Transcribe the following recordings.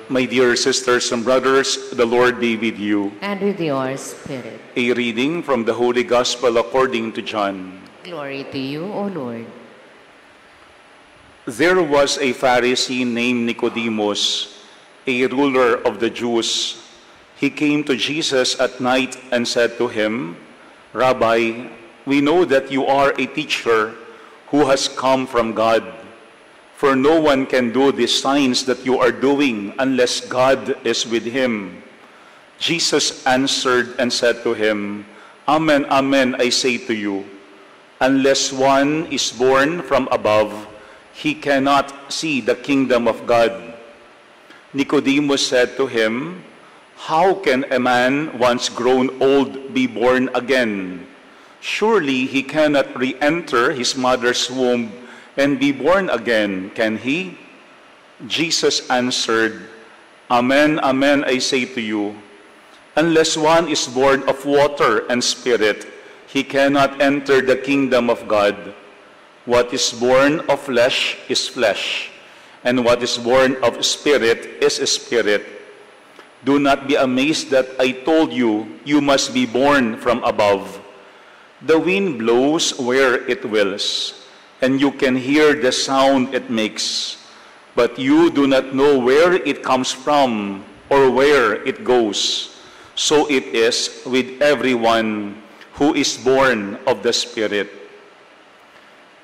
My dear sisters and brothers, the Lord be with you. And with your spirit. A reading from the Holy Gospel according to John. Glory to you, O Lord. There was a Pharisee named Nicodemus, a ruler of the Jews. He came to Jesus at night and said to him, Rabbi, we know that you are a teacher who has come from God. For no one can do these signs that you are doing unless God is with him. Jesus answered and said to him, Amen, amen, I say to you, unless one is born from above, he cannot see the kingdom of God. Nicodemus said to him, How can a man once grown old be born again? Surely he cannot re-enter his mother's womb and be born again, can he? Jesus answered, Amen, amen, I say to you, unless one is born of water and spirit, he cannot enter the kingdom of God. What is born of flesh is flesh, and what is born of spirit is spirit. Do not be amazed that I told you, you must be born from above. The wind blows where it wills, and you can hear the sound it makes, but you do not know where it comes from or where it goes. So it is with everyone who is born of the Spirit.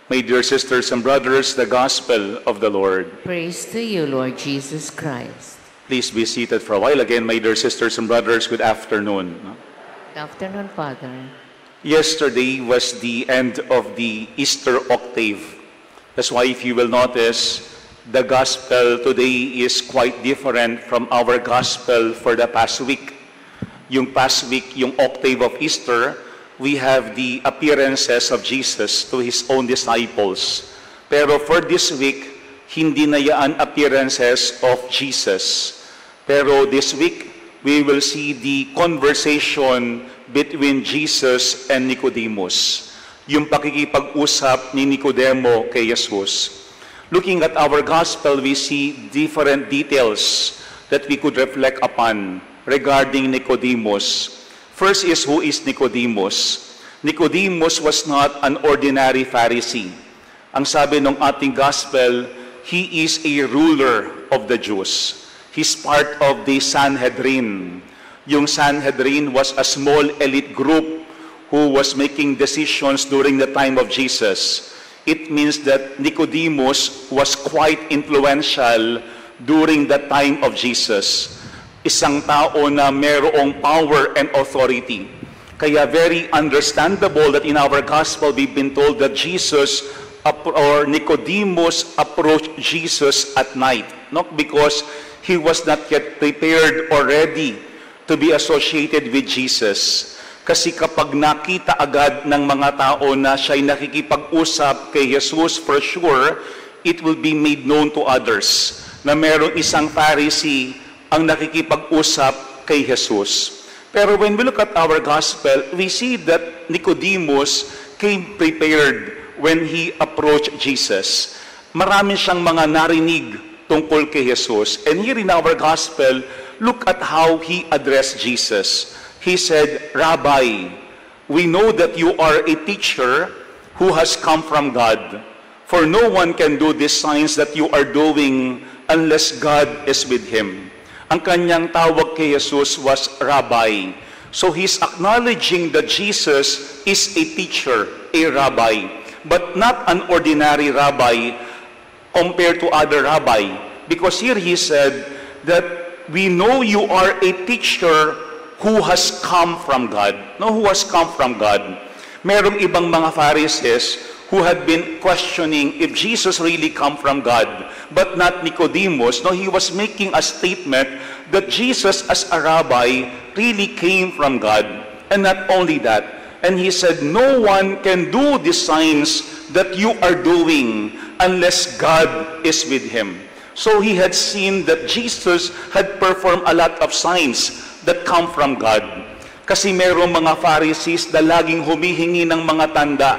My dear sisters and brothers, the Gospel of the Lord. Praise to you, Lord Jesus Christ. Please be seated for a while. Again, my dear sisters and brothers, good afternoon. Good afternoon, Father. Yesterday was the end of the Easter octave. That's why if you will notice, the Gospel today is quite different from our Gospel for the past week. Yung past week, yung octave of Easter, we have the appearances of Jesus to His own disciples. Pero for this week, hindi na yan appearances of Jesus. Pero this week, we will see the conversation between Jesus and Nicodemus. Yung pakikipag-usap ni Nicodemo kay Jesus. Looking at our gospel, we see different details that we could reflect upon regarding Nicodemus. First is, who is Nicodemus? Nicodemus was not an ordinary Pharisee. Ang sabi ng ating gospel, he is a ruler of the Jews. He's part of the Sanhedrin. Yung Sanhedrin was a small elite group who was making decisions during the time of Jesus. It means that Nicodemus was quite influential during the time of Jesus. Isang tao na mayroong power and authority. Kaya very understandable that in our gospel we've been told that Jesus or Nicodemus approached Jesus at night. Not because he was not yet prepared or ready to be associated with Jesus. Kasi kapag nakita agad ng mga tao na siya'y nakikipag-usap kay Jesus, for sure, it will be made known to others na merong isang Pharisee ang nakikipag-usap kay Jesus. Pero when we look at our gospel, we see that Nicodemus came prepared when he approached Jesus. Marami siyang mga narinig tungkol kay Jesus. And here in our gospel, look at how he addressed Jesus. He said, Rabbi, we know that you are a teacher who has come from God. For no one can do these signs that you are doing unless God is with him. Ang kanyang tawag kay Jesus was Rabbi. So he's acknowledging that Jesus is a teacher, a rabbi, but not an ordinary rabbi compared to other rabbi. Because here he said that we know you are a teacher who has come from God. No, who has come from God. Merong ibang mga Pharisees who had been questioning if Jesus really come from God, but not Nicodemus. No, he was making a statement that Jesus as a rabbi really came from God. And not only that, and he said, no one can do the signs that you are doing unless God is with him. So he had seen that Jesus had performed a lot of signs that come from God. Kasi mayroong mga Pharisees na laging humihingi ng mga tanda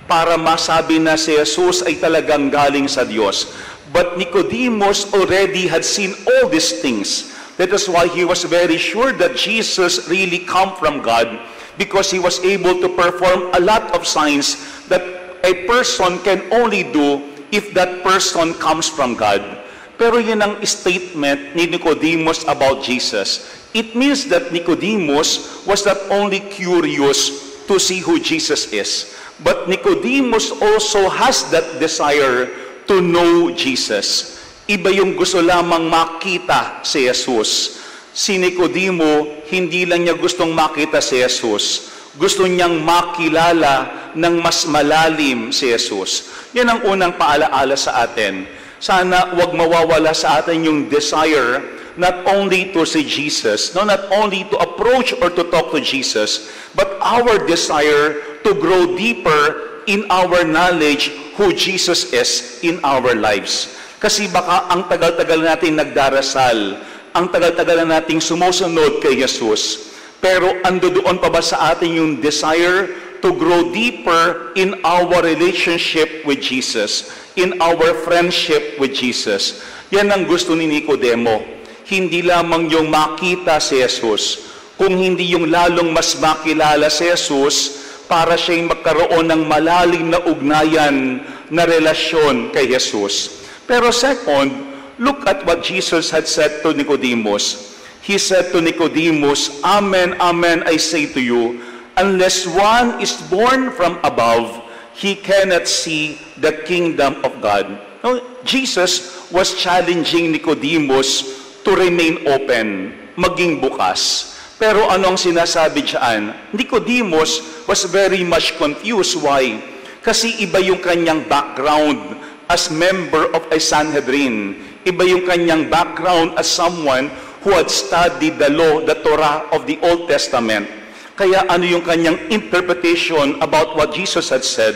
para masabi na si Jesus ay talagang galing sa Diyos. But Nicodemus already had seen all these things. That is why he was very sure that Jesus really come from God, because he was able to perform a lot of signs that a person can only do if that person comes from God. Pero yun ang statement ni Nicodemus about Jesus. It means that Nicodemus was not only curious to see who Jesus is, but Nicodemus also has that desire to know Jesus. Iba yung gusto lamang makita si Jesus. Si Nicodemo, hindi lang niya gustong makita si Jesus. Gusto niyang makilala ng mas malalim si Jesus. Yan ang unang paalaala sa atin. Sana wag mawawala sa atin yung desire not only to see Jesus, not only to approach or to talk to Jesus, but our desire to grow deeper in our knowledge who Jesus is in our lives. Kasi baka ang tagal-tagal natin nagdarasal, ang tagal-tagal nating sumusunod kay Jesus, pero ando doon pa ba sa atin yung desire to grow deeper in our relationship with Jesus, in our friendship with Jesus? Yan ang gusto ni Nicodemo. Hindi lamang yung makita si Jesus, kung hindi yung lalong mas makilala si Jesus, para siya'y magkaroon ng malalim na ugnayan na relasyon kay Jesus. Pero second, look at what Jesus had said to Nicodemus. He said to Nicodemus, "Amen, amen, I say to you, unless one is born from above, he cannot see the kingdom of God." No, Jesus was challenging Nicodemus to remain open, maging bukas. Pero anong sinasabi diyan? Nicodemus was very much confused. Why? Kasi iba yung kanyang background as member of a Sanhedrin. Iba yung kanyang background as someone who had studied the law, the Torah of the Old Testament. Kaya ano yung kanyang interpretation about what Jesus had said?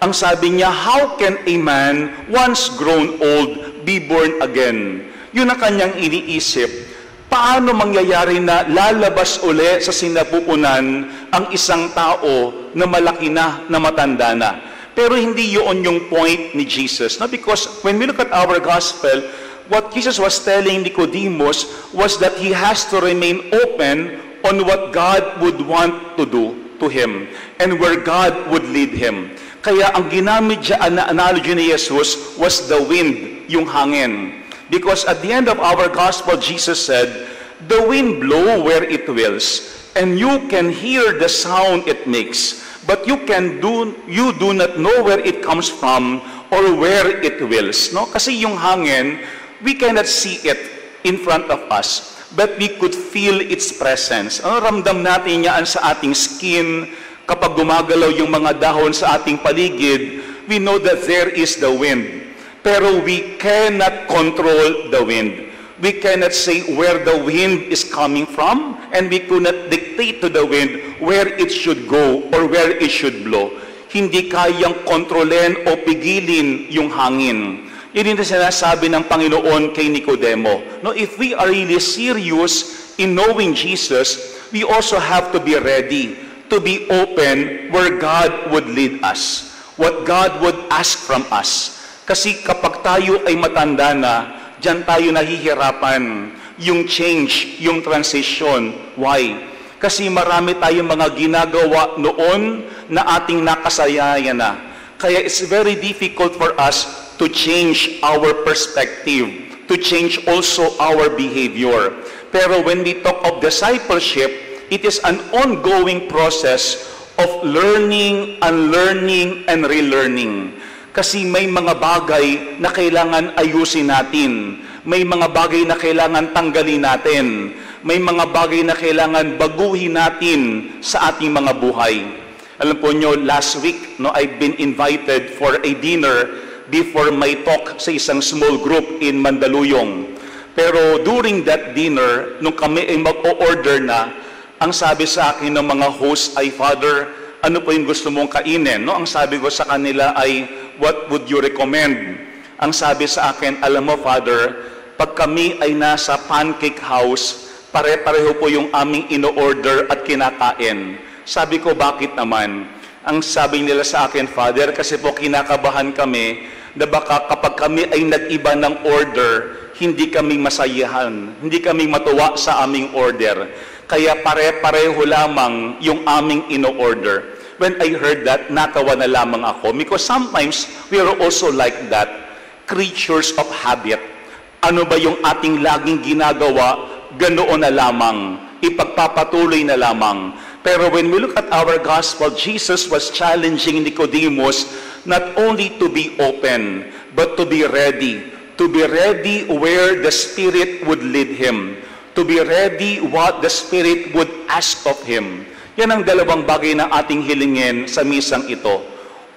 Ang sabi niya, how can a man once grown old be born again? Yun ang kanyang iniisip. Paano mangyayari na lalabas uli sa sinapupunan ang isang tao na malaki na matanda na? Pero hindi yun yung point ni Jesus. No? Because when we look at our gospel, what Jesus was telling Nicodemus was that he has to remain open on what God would want to do to him and where God would lead him. Kaya ang ginamit dyan na analogy ni Jesus was the wind, yung hangin. Because at the end of our gospel, Jesus said, "The wind blow where it wills, and you can hear the sound it makes, but you do not know where it comes from or where it wills." No? Kasi yung hangin, we cannot see it in front of us, but we could feel its presence. Ramdam natin yan sa ating skin. Kapag gumagalaw yung mga dahon sa ating paligid, we know that there is the wind. Pero we cannot control the wind. We cannot say where the wind is coming from, and we cannot dictate to the wind where it should go or where it should blow. Hindi kayang kontrolin o pigilin yung hangin. Yun yung sinasabi ng Panginoon kay Nicodemo. No, if we are really serious in knowing Jesus, we also have to be ready to be open where God would lead us, what God would ask from us. Kasi kapag tayo ay matanda na, diyan tayo nahihirapan yung change, yung transition. Why? Kasi marami tayong mga ginagawa noon na ating nakasayayan na. Kaya it's very difficult for us to change our perspective, to change also our behavior. Pero when we talk of discipleship, it is an ongoing process of learning, unlearning, and relearning. Kasi may mga bagay na kailangan ayusin natin. May mga bagay na kailangan tanggalin natin. May mga bagay na kailangan baguhin natin sa ating mga buhay. Alam po nyo, last week, I've been invited for a dinner before my talk sa isang small group in Mandaluyong. Pero during that dinner, nung kami ay mag-o-order na, ang sabi sa akin ng mga host ay, "Father, ano po yung gusto mong kainin?" Ang sabi ko sa kanila ay, "What would you recommend?" Ang sabi sa akin, "Alam mo, Father, pag kami ay nasa pancake house, pare-pareho po yung aming ino-order at kinakain." Sabi ko, "Bakit naman?" Ang sabi nila sa akin, "Father, kasi po kinakabahan kami na baka kapag kami ay nag-iba ng order, hindi kami masayahan, hindi kami matuwa sa aming order. Kaya pare-pareho lamang yung aming ino-order. When I heard that, natawa na lamang ako. Because sometimes, we are also like that, creatures of habit. Ano ba yung ating laging ginagawa, ganoon na lamang, ipagpapatuloy na lamang. Pero when we look at our gospel, Jesus was challenging Nicodemus not only to be open, but to be ready. To be ready where the Spirit would lead him. To be ready what the Spirit would ask of him. Yan ang dalawang bagay na ating hilingin sa misang ito.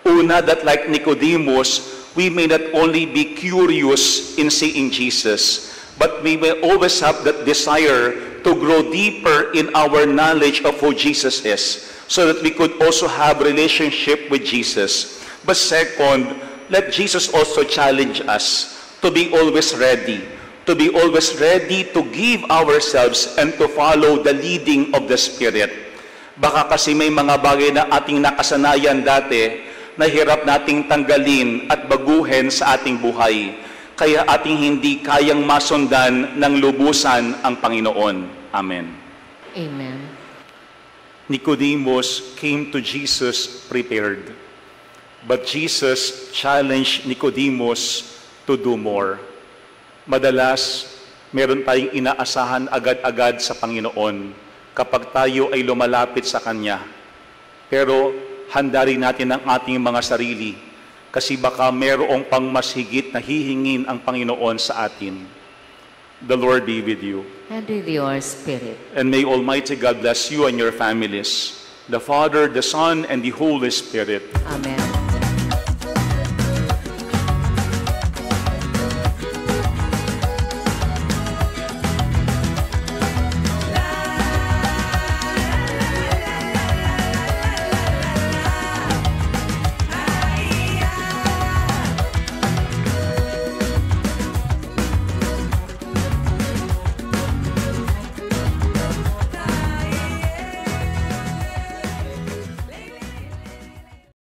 Una, that like Nicodemus, we may not only be curious in seeing Jesus, but we may always have that desire to grow deeper in our knowledge of who Jesus is, so that we could also have relationship with Jesus. But second, let Jesus also challenge us to be always ready, to give ourselves and to follow the leading of the Spirit. Baka kasi may mga bagay na ating nakasanayan dati, na hirap nating tanggalin at baguhin sa ating buhay. Kaya ating hindi kayang masundan ng lubusan ang Panginoon. Amen. Amen. Nicodemus came to Jesus prepared. But Jesus challenged Nicodemus to do more. Madalas, meron tayong inaasahan agad-agad sa Panginoon kapag tayo ay lumalapit sa Kanya. Pero handa rin natin ang ating mga sarili kasi baka merong pang mas higit na hihingin ang Panginoon sa atin. The Lord be with you. And with your spirit. And may Almighty God bless you and your families, the Father, the Son, and the Holy Spirit. Amen.